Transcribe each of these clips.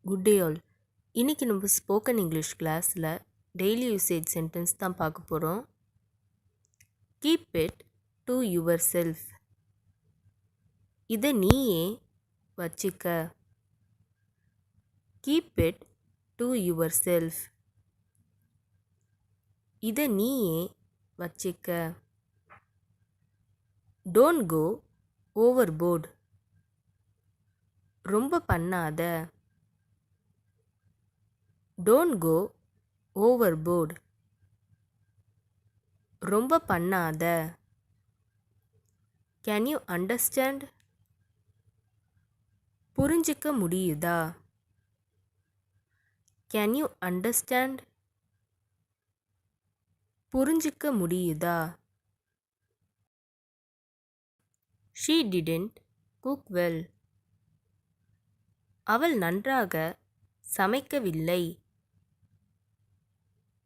Good day all. இன்றைக்கி நம்ம spoken English கிளாஸில் டெய்லி யூசேஜ் சென்டென்ஸ் தான் பார்க்க போகிறோம். Keep it to yourself. இதை நீயே வச்சிக்க. Keep it to yourself. இதை நீயே வச்சிக்க. Don't go overboard. ரொம்ப பண்ணாத. Don't go overboard. ரொம்ப பண்ணாத. Can you understand? புரிஞ்சிக்க முடியுதா? Can you understand? புரிஞ்சிக்க முடியுதா? She didn't cook well. அவள் நன்றாக சமைக்கவில்லை.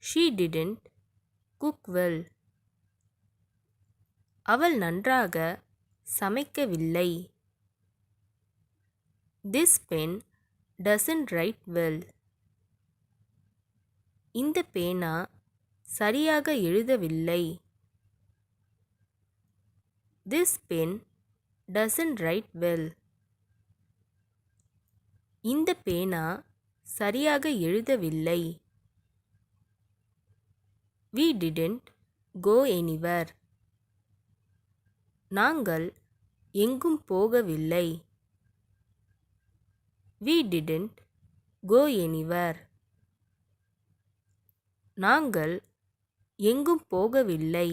She didn't cook well. அவள் நன்றாக சமைக்கவில்லை. This pen doesn't write well. இந்த பேனா சரியாக எழுதவில்லை. This pen doesn't write well. இந்த பேனா சரியாக எழுதவில்லை. We didn't go anywhere. நாங்கள் எங்கும் போகவில்லை. We didn't go anywhere. நாங்கள் எங்கும் போகவில்லை.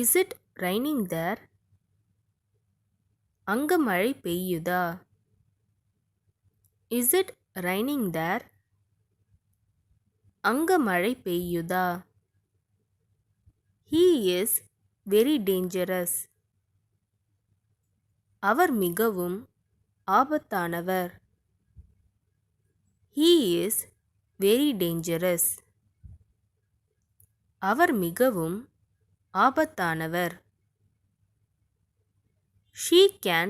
Is it raining there? அங்க மழை பெய்யுதா? Is it raining there? அங்க மழை பெய்யுதா? He is very dangerous. அவர் மிகவும் ஆபத்தானவர். He is very dangerous. அவர் மிகவும் ஆபத்தானவர். She can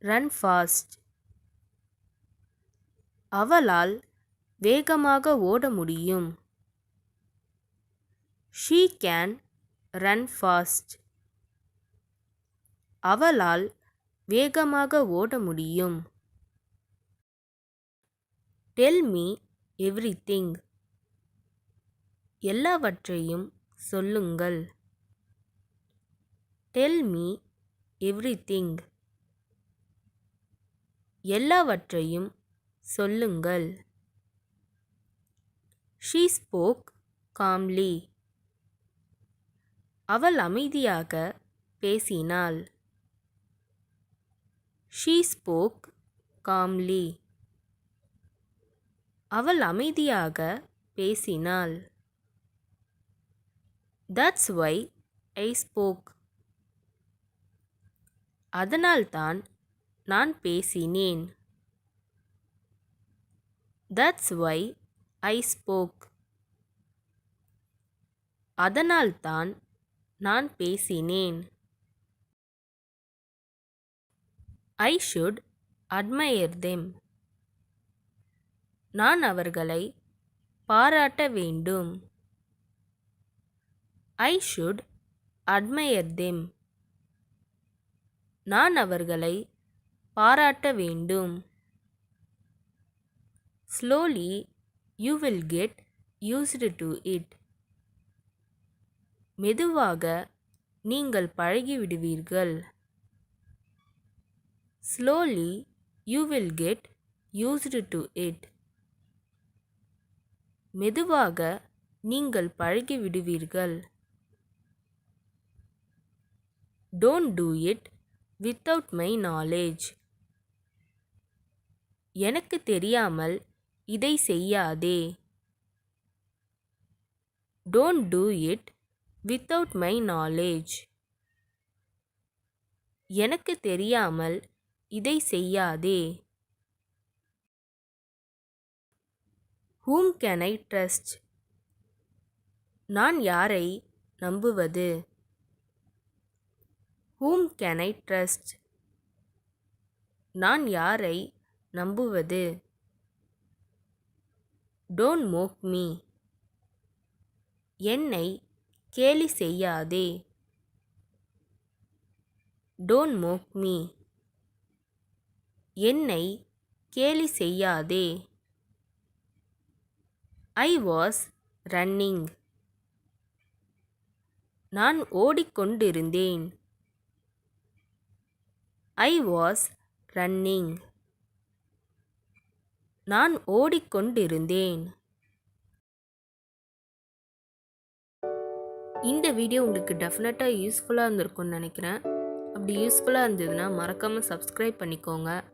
run fast. அவளால் வேகமாக ஓட முடியும். She can run fast. அவளால் வேகமாக ஓட முடியும். Tell me everything. எல்லாவற்றையும் சொல்லுங்கள். Tell me everything. எல்லாவற்றையும் சொல்லுங்கள். She spoke calmly. அவள் அமைதியாக பேசினாள். She spoke calmly. அவள் அமைதியாக பேசினாள். That's why I spoke. அதனால்தான் நான் பேசினேன். That's why I spoke. அதனால்தான் நான் பேசினேன். I should admire them. நான் அவர்களை பாராட்ட வேண்டும். I should admire them. நான் அவர்களை பாராட்ட வேண்டும். Slowly you will get used to it. மெதுவாக நீங்கள் பழகிவிடுவீர்கள். Slowly you will get used to it. மெதுவாக நீங்கள் பழகிவிடுவீர்கள். Don't do it without my knowledge. எனக்கு தெரியாமல் இதை செய்யாதே. Don't do it without my knowledge. எனக்கு தெரியாமல் இதை செய்யாதே. Whom can I trust? நான் யாரை நம்புவது? Whom can I trust? நான் யாரை நம்புவது? Don't mock me. என்னை கேலி செய்யாதே. Don't mock me. என்னை கேலி செய்யாதே. I was running. நான் ஓடிக்கொண்டிருந்தேன். I was running. நான் ஓடிக்கொண்டிருந்தேன். இந்த வீடியோ உங்களுக்கு டெஃபினட்டாக யூஸ்ஃபுல்லாக இருந்திருக்கும்னு நினைக்கிறேன். அப்படி யூஸ்ஃபுல்லாக இருந்ததுன்னா மறக்காமல் சப்ஸ்கிரைப் பண்ணிக்கோங்க.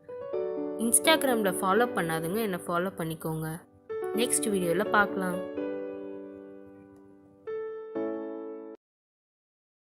இன்ஸ்டாகிராமில் ஃபாலோ பண்ணாதவங்க என்னை ஃபாலோ பண்ணிக்கோங்க. நெக்ஸ்ட் வீடியோவில் பார்க்கலாம்.